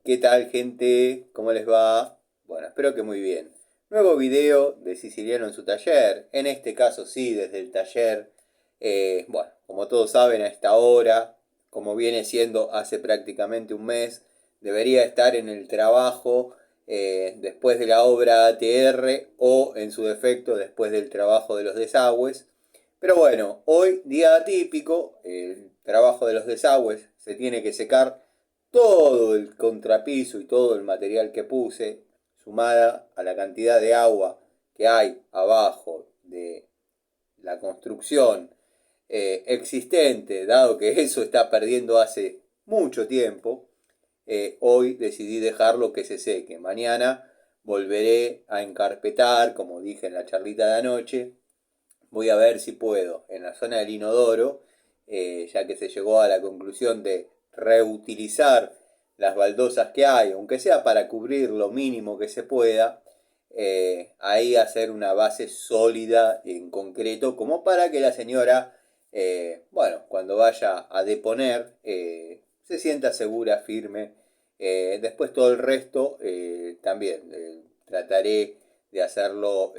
¿Qué tal, gente? ¿Cómo les va? Bueno, espero que muy bien. Nuevo video de Siciliano en su taller. En este caso sí, desde el taller. Bueno, como todos saben, a esta hora, como viene siendo hace prácticamente un mes, debería estar en el trabajo después de la obra ATR o, en su defecto, después del trabajo de los desagües. Pero bueno, hoy día atípico, el trabajo de los desagües se tiene que secar todo el contrapiso y todo el material que puse, sumada a la cantidad de agua que hay abajo de la construcción existente, dado que eso está perdiendo hace mucho tiempo, hoy decidí dejarlo que se seque. Mañana volveré a encarpetar, como dije en la charlita de anoche. Voy a ver si puedo en la zona del inodoro, ya que se llegó a la conclusión de reutilizar las baldosas que hay, aunque sea para cubrir lo mínimo que se pueda, ahí hacer una base sólida en concreto, como para que la señora, bueno, cuando vaya a deponer, se sienta segura, firme. Después todo el resto también trataré de hacerlo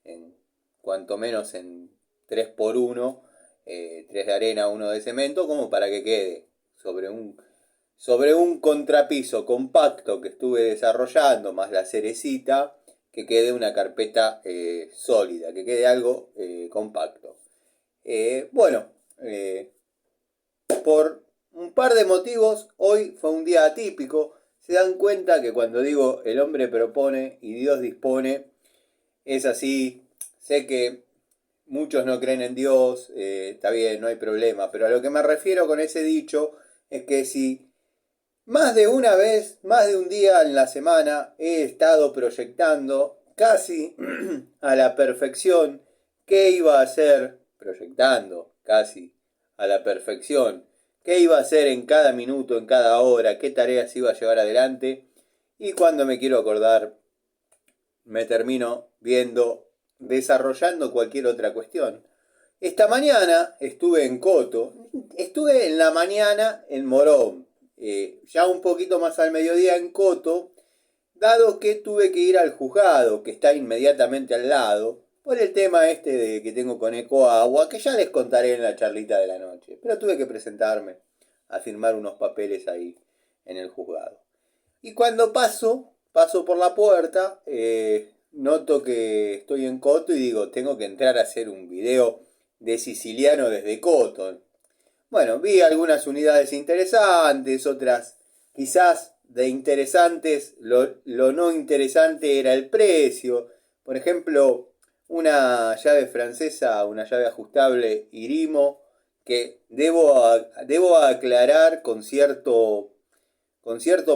en cuanto menos en 3 por uno, 3 de arena, uno de cemento, como para que quede sobre un contrapiso compacto que estuve desarrollando, más la cerecita, que quede una carpeta sólida, que quede algo compacto. Bueno, eh, por un par de motivos, hoy fue un día atípico. Se dan cuenta que cuando digo el hombre propone y Dios dispone, es así. Sé que muchos no creen en Dios, está bien, no hay problema, pero a lo que me refiero con ese dicho es que si más de una vez, más de un día en la semana he estado proyectando casi a la perfección qué iba a hacer, proyectando casi a la perfección, qué iba a hacer en cada minuto, en cada hora, qué tareas iba a llevar adelante, y cuando me quiero acordar me termino viendo, desarrollando cualquier otra cuestión. Esta mañana estuve en Coto, estuve en la mañana en Morón, ya un poquito más al mediodía en Coto, dado que tuve que ir al juzgado, que está inmediatamente al lado, por el tema este de que tengo con Ecoagua, que ya les contaré en la charlita de la noche, pero tuve que presentarme a firmar unos papeles ahí en el juzgado. Y cuando paso por la puerta, noto que estoy en Coto y digo, tengo que entrar a hacer un video de siciliano desde Coto. Bueno, vi algunas unidades interesantes, otras quizás de interesantes, lo no interesante era el precio. Por ejemplo, una llave francesa, una llave ajustable Irimo, que debo aclarar con cierto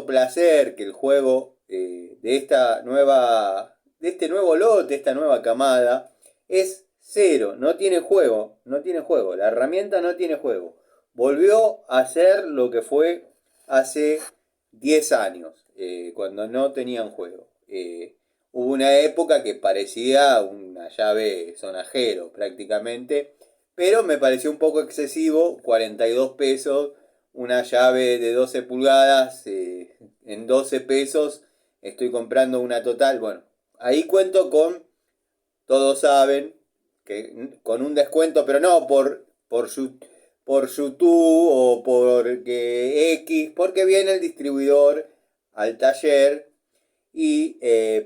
placer que el juego de este nuevo lote, esta nueva camada, es cero, no tiene juego, no tiene juego, la herramienta no tiene juego. Volvió a ser lo que fue hace 10 años, cuando no tenían juego. Hubo una época que parecía una llave sonajero prácticamente, pero me pareció un poco excesivo, 42 pesos una llave de 12 pulgadas en 12 pesos. Estoy comprando una total. Bueno, ahí cuento con, todos saben, que con un descuento, pero no por YouTube o porque X, porque viene el distribuidor al taller y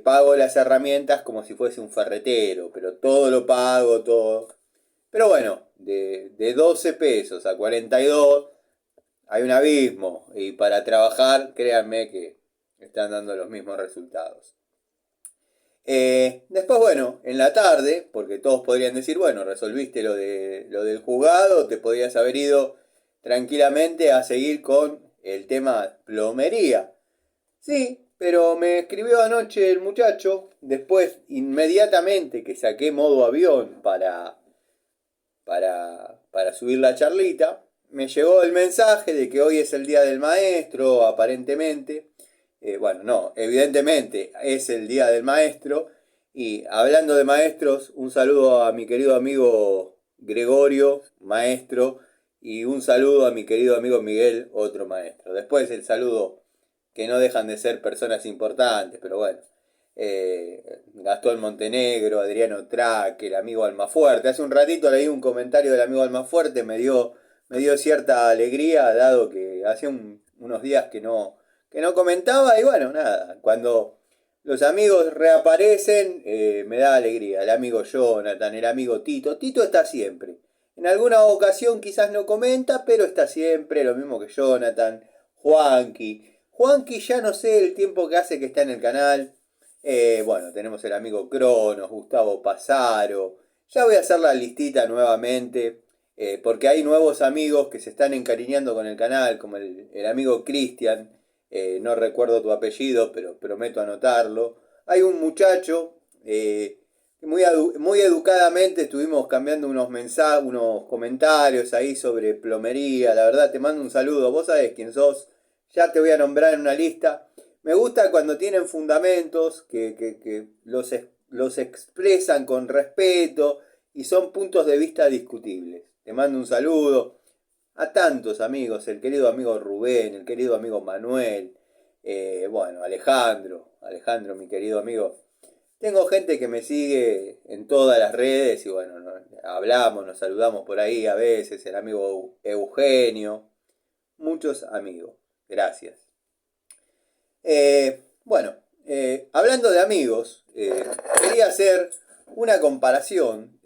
pago las herramientas como si fuese un ferretero, pero todo lo pago, todo. Pero bueno, de 12 pesos a 42 hay un abismo y para trabajar, créanme que están dando los mismos resultados. Después, bueno, en la tarde, porque todos podrían decir, bueno, resolviste lo del juzgado, te podrías haber ido tranquilamente a seguir con el tema plomería. Sí, pero me escribió anoche el muchacho, después inmediatamente que saqué modo avión para subir la charlita, me llegó el mensaje de que hoy es el día del maestro, aparentemente. Bueno, no, evidentemente es el día del maestro. Y hablando de maestros, un saludo a mi querido amigo Gregorio, maestro, y un saludo a mi querido amigo Miguel, otro maestro. Después el saludo que no dejan de ser personas importantes, pero bueno. Gastón Montenegro, Adriano Traque, el amigo Almafuerte. Hace un ratito leí un comentario del amigo Almafuerte, me dio cierta alegría, dado que hace unos días que no comentaba, y bueno, nada, cuando los amigos reaparecen, me da alegría. El amigo Jonathan, el amigo Tito. Tito está siempre. En alguna ocasión quizás no comenta, pero está siempre, lo mismo que Jonathan, Juanqui. Juanqui ya no sé el tiempo que hace que está en el canal. Bueno, tenemos el amigo Cronos, Gustavo Pasaro. Ya voy a hacer la listita nuevamente, porque hay nuevos amigos que se están encariñando con el canal, como el amigo Cristian. No recuerdo tu apellido, pero prometo anotarlo. Hay un muchacho, muy educadamente estuvimos cambiando unos mensajes, unos comentarios ahí sobre plomería. La verdad, te mando un saludo. Vos sabés quién sos. Ya te voy a nombrar en una lista. Me gusta cuando tienen fundamentos, que los expresan con respeto y son puntos de vista discutibles. Te mando un saludo a tantos amigos, el querido amigo Rubén, el querido amigo Manuel, bueno, Alejandro, mi querido amigo. Tengo gente que me sigue en todas las redes y bueno, hablamos, nos saludamos por ahí a veces, el amigo Eugenio, muchos amigos. Gracias. Bueno, hablando de amigos, quería hacer una comparación,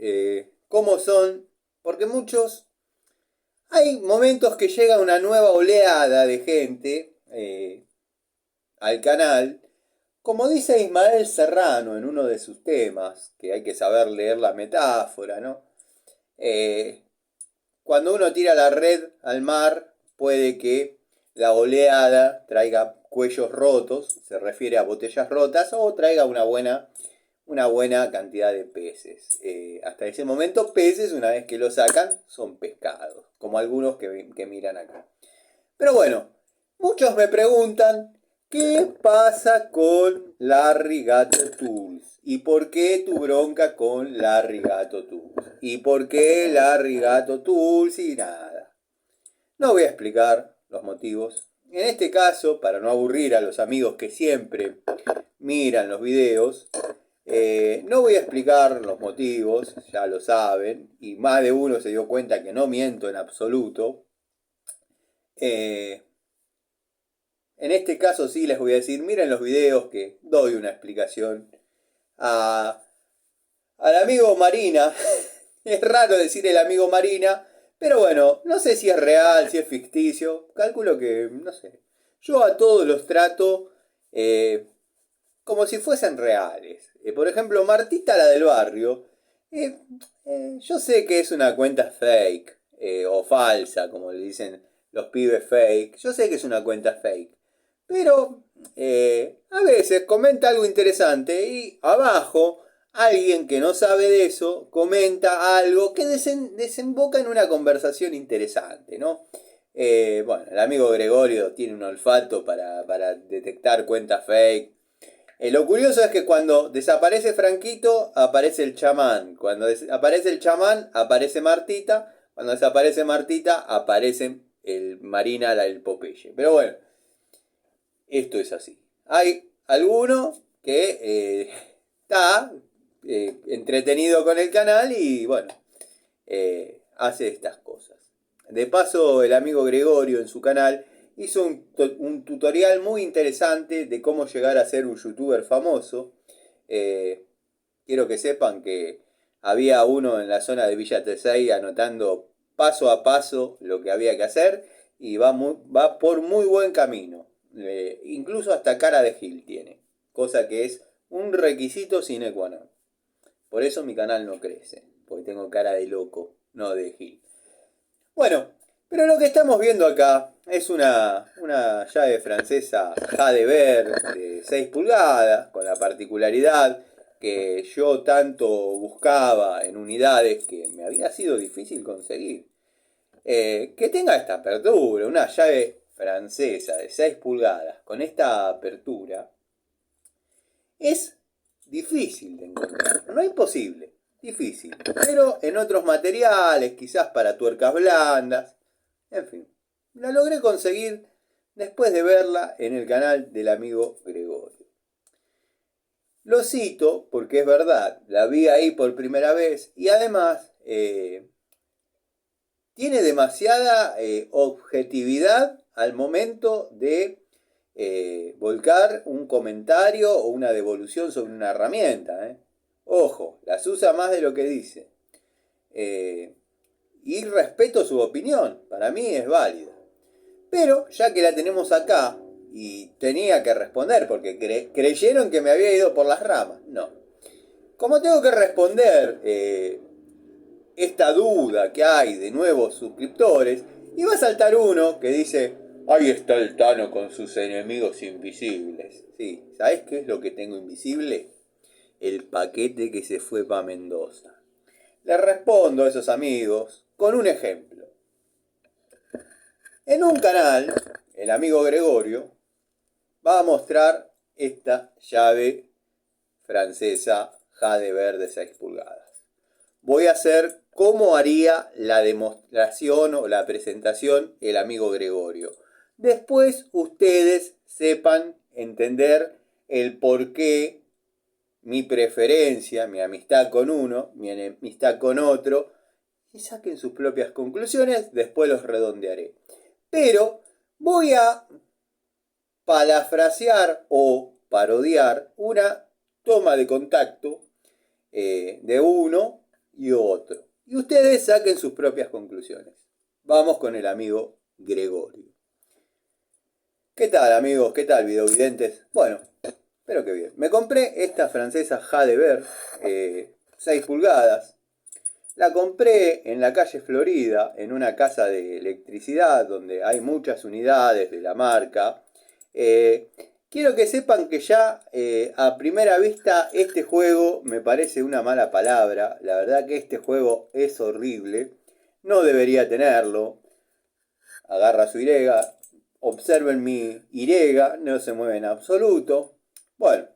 cómo son, porque hay momentos que llega una nueva oleada de gente al canal, como dice Ismael Serrano en uno de sus temas, que hay que saber leer la metáfora, ¿no? Eh, Cuando uno tira la red al mar, puede que la oleada traiga cuellos rotos, se refiere a botellas rotas, o traiga una buena cantidad de peces. Hasta ese momento, peces, una vez que lo sacan, son pescados, como algunos que miran acá. Pero bueno, muchos me preguntan, ¿qué pasa con Larry Gato Tools? ¿Y por qué tu bronca con Larry Gato Tools? ¿Y por qué Larry Gato Tools? Y nada. No voy a explicar los motivos. En este caso, para no aburrir a los amigos que siempre miran los videos, no voy a explicar los motivos, ya lo saben, y más de uno se dio cuenta que no miento en absoluto. En este caso sí les voy a decir, miren los videos que doy una explicación al amigo Marina. Es raro decir el amigo Marina, pero bueno, no sé si es real, si es ficticio. Calculo que, no sé. Yo a todos los trato como si fuesen reales. Por ejemplo, Martita, la del barrio. Yo sé que es una cuenta fake o falsa, como le dicen los pibes fake. Yo sé que es una cuenta fake. Pero a veces comenta algo interesante y abajo alguien que no sabe de eso comenta algo que desemboca en una conversación interesante, ¿no? Bueno, el amigo Gregorio tiene un olfato para detectar cuentas fake. Lo curioso es que cuando desaparece Franquito, aparece el chamán. Cuando aparece el chamán, aparece Martita. Cuando desaparece Martita, aparece el Marina, el Popeye. Pero bueno, esto es así. Hay alguno que está entretenido con el canal y bueno, hace estas cosas. De paso, el amigo Gregorio en su canal hizo un tutorial muy interesante de cómo llegar a ser un youtuber famoso. Quiero que sepan que había uno en la zona de Villa Tesey anotando paso a paso lo que había que hacer y va por muy buen camino. Incluso hasta cara de Gil tiene, cosa que es un requisito sine qua non. Por eso mi canal no crece, porque tengo cara de loco, no de Gil. Bueno, pero lo que estamos viendo acá es una llave francesa Jade Vert de 6 pulgadas, con la particularidad que yo tanto buscaba en unidades que me había sido difícil conseguir. Que tenga esta apertura, una llave francesa de 6 pulgadas con esta apertura, es difícil de encontrar. No es imposible, difícil. Pero en otros materiales, quizás para tuercas blandas, en fin, la logré conseguir después de verla en el canal del amigo Gregorio. Lo cito porque es verdad, la vi ahí por primera vez y además tiene demasiada objetividad al momento de volcar un comentario o una devolución sobre una herramienta. Ojo, las usa más de lo que dice. Y respeto su opinión, para mí es válida. Pero ya que la tenemos acá y tenía que responder porque creyeron que me había ido por las ramas, no. Como tengo que responder esta duda que hay de nuevos suscriptores, y va a saltar uno que dice, ahí está el Tano con sus enemigos invisibles. Sí, ¿sabés qué es lo que tengo invisible? El paquete que se fue para Mendoza. Le respondo a esos amigos con un ejemplo. En un canal, el amigo Gregorio va a mostrar esta llave francesa Jade Verde 6 pulgadas. Voy a hacer cómo haría la demostración o la presentación el amigo Gregorio. Después ustedes sepan entender el por qué mi preferencia, mi amistad con uno, mi enemistad con otro, y saquen sus propias conclusiones, después los redondearé. Pero voy a parafrasear o parodiar una toma de contacto de uno y otro. Y ustedes saquen sus propias conclusiones. Vamos con el amigo Gregorio. ¿Qué tal, amigos? ¿Qué tal, videovidentes? Bueno, espero que bien. Me compré esta francesa Jade Verde 6 pulgadas. La compré en la calle Florida, en una casa de electricidad donde hay muchas unidades de la marca. Quiero que sepan que ya a primera vista este juego me parece una mala palabra. La verdad que este juego es horrible. No debería tenerlo. Agarra su irega. Observen mi irega. No se mueve en absoluto. Bueno,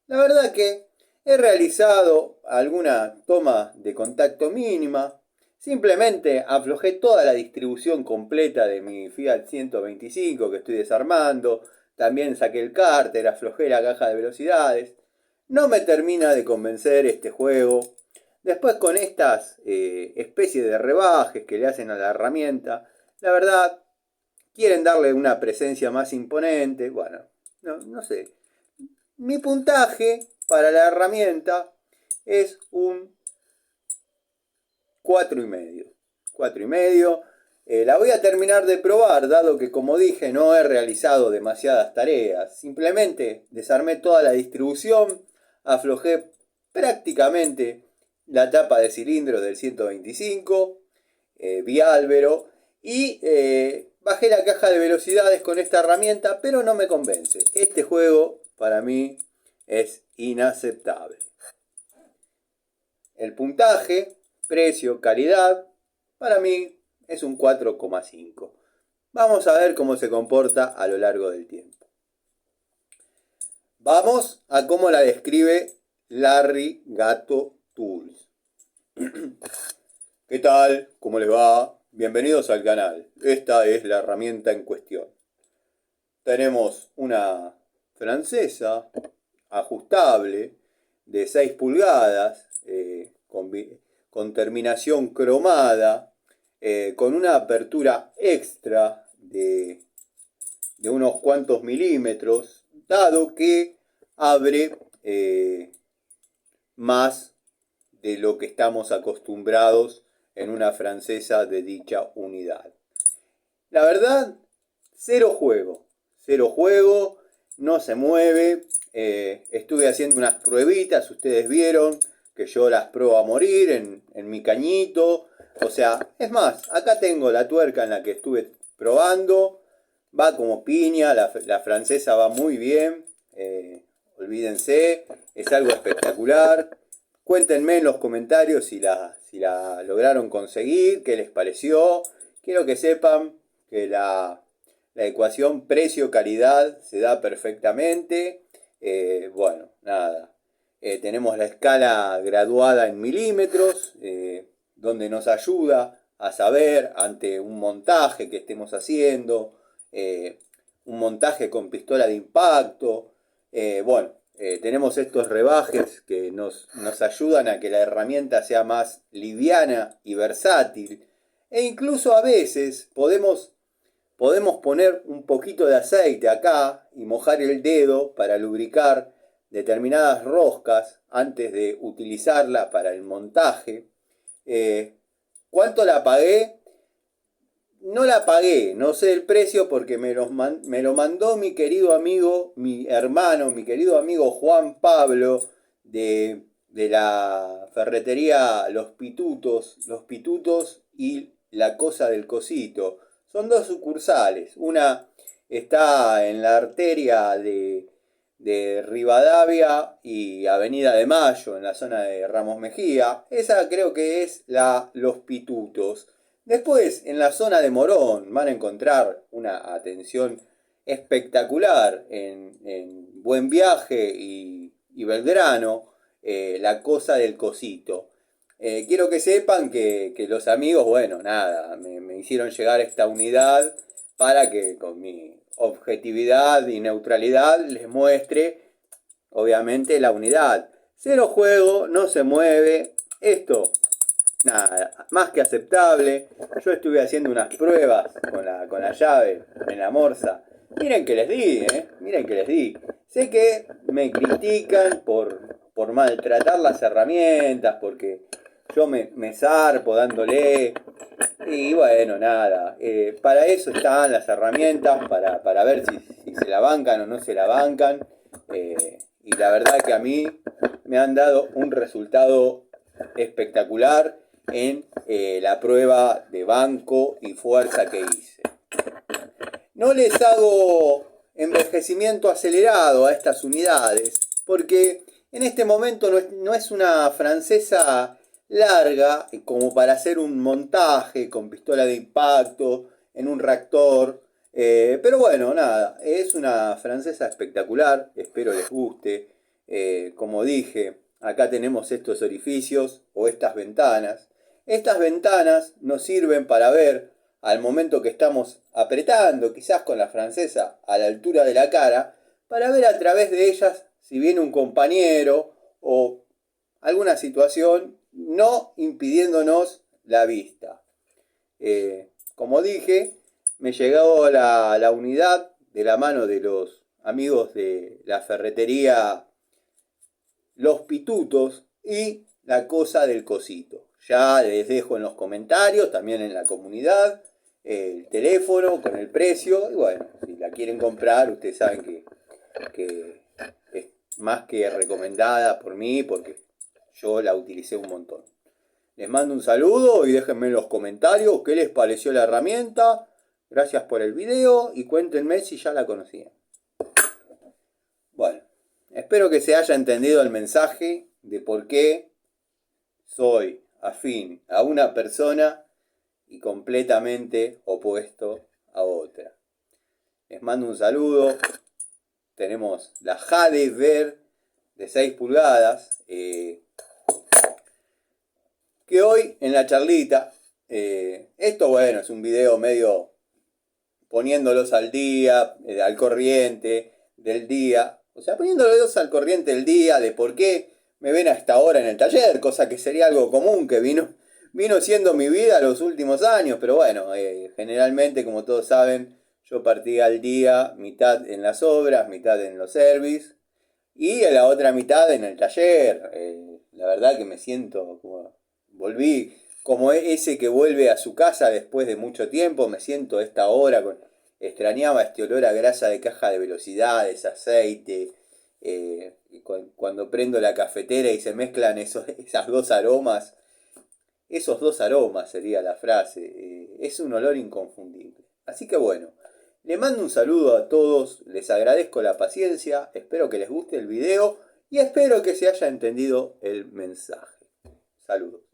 la verdad que he realizado alguna toma de contacto mínima. Simplemente aflojé toda la distribución completa de mi Fiat 125 que estoy desarmando. También saqué el cárter, aflojé la caja de velocidades. No me termina de convencer este juego. Después con estas especies de rebajes que le hacen a la herramienta, la verdad, quieren darle una presencia más imponente. Bueno, no sé. Mi puntaje para la herramienta es un 4,5. 4,5. La voy a terminar de probar, dado que, como dije, no he realizado demasiadas tareas. Simplemente desarmé toda la distribución, aflojé prácticamente la tapa de cilindro del 125, biálvero, y bajé la caja de velocidades con esta herramienta, pero no me convence. Este juego, para mí, es inaceptable. El puntaje, precio, calidad, para mí es un 4,5. Vamos a ver cómo se comporta a lo largo del tiempo. Vamos a cómo la describe Larry Gato Tools. ¿Qué tal? ¿Cómo les va? Bienvenidos al canal. Esta es la herramienta en cuestión. Tenemos una francesa ajustable de 6 pulgadas con terminación cromada, con una apertura extra de unos cuantos milímetros, dado que abre más de lo que estamos acostumbrados en una francesa de dicha unidad. La verdad, cero juego, no se mueve. Estuve haciendo unas pruebitas, ustedes vieron que yo las pruebo a morir en mi cañito. O sea, es más, acá tengo la tuerca en la que estuve probando. Va como piña, la francesa va muy bien. Olvídense, es algo espectacular. Cuéntenme en los comentarios si la lograron conseguir, qué les pareció. Quiero que sepan que la ecuación precio-calidad se da perfectamente. Bueno, nada. Tenemos la escala graduada en milímetros, donde nos ayuda a saber ante un montaje que estemos haciendo un montaje con pistola de impacto. Tenemos estos rebajes que nos ayudan a que la herramienta sea más liviana y versátil. E incluso a veces podemos poner un poquito de aceite acá y mojar el dedo para lubricar determinadas roscas antes de utilizarla para el montaje. ¿Cuánto la pagué? No la pagué, no sé el precio porque me lo mandó mi querido amigo, mi hermano, mi querido amigo Juan Pablo de la ferretería Los Pitutos y La Cosa del Cosito. Son dos sucursales, una está en la arteria de Rivadavia y Avenida de Mayo, en la zona de Ramos Mejía. Esa creo que es la Los Pitutos. Después, en la zona de Morón, van a encontrar una atención espectacular en Buen Viaje y Belgrano, La Cosa del Cosito. Quiero que sepan que los amigos, bueno, nada, me hicieron llegar esta unidad para que con mi objetividad y neutralidad les muestre, obviamente, la unidad. Cero juego, no se mueve. Esto nada, más que aceptable. Yo estuve haciendo unas pruebas con la llave en la morsa. Miren que les di, miren que les di. Sé que me critican por maltratar las herramientas, porque yo me zarpo dándole. Y bueno, nada, para eso están las herramientas, para ver si se la bancan o no se la bancan. Y la verdad que a mí me han dado un resultado espectacular en la prueba de banco y fuerza que hice. No les hago envejecimiento acelerado a estas unidades, porque en este momento no es una francesa larga como para hacer un montaje con pistola de impacto en un reactor. Pero bueno, nada, es una francesa espectacular, espero les guste. Como dije, acá tenemos estos orificios o estas ventanas. Estas ventanas nos sirven para ver al momento que estamos apretando, quizás con la francesa a la altura de la cara, para ver a través de ellas si viene un compañero o alguna situación, no impidiéndonos la vista. Como dije, me llegó la unidad de la mano de los amigos de la ferretería Los Pitutos y La Cosa del Cosito. Ya les dejo en los comentarios, también en la comunidad, el teléfono con el precio. Y bueno, si la quieren comprar, ustedes saben que es más que recomendada por mí, porque yo la utilicé un montón. Les mando un saludo y déjenme en los comentarios qué les pareció la herramienta. Gracias por el video y cuéntenme si ya la conocían. Bueno, espero que se haya entendido el mensaje de por qué soy afín a una persona y completamente opuesto a otra. Les mando un saludo. Tenemos la Jade Ver de 6 pulgadas. Que hoy en la charlita, esto bueno, es un video medio poniéndolos al día, al corriente del día. O sea, poniéndolos al corriente del día de por qué me ven a esta hora en el taller, cosa que sería algo común que vino siendo mi vida los últimos años. Pero bueno, generalmente, como todos saben, yo partía al día, mitad en las obras, mitad en los service y la otra mitad en el taller. La verdad que me siento volví como ese que vuelve a su casa después de mucho tiempo. Me siento a esta hora, extrañaba este olor a grasa de caja de velocidades, aceite. Cuando prendo la cafetera y se mezclan esos dos aromas. Esos dos aromas sería la frase. Es un olor inconfundible. Así que bueno, le mando un saludo a todos, les agradezco la paciencia, espero que les guste el video y espero que se haya entendido el mensaje. Saludos.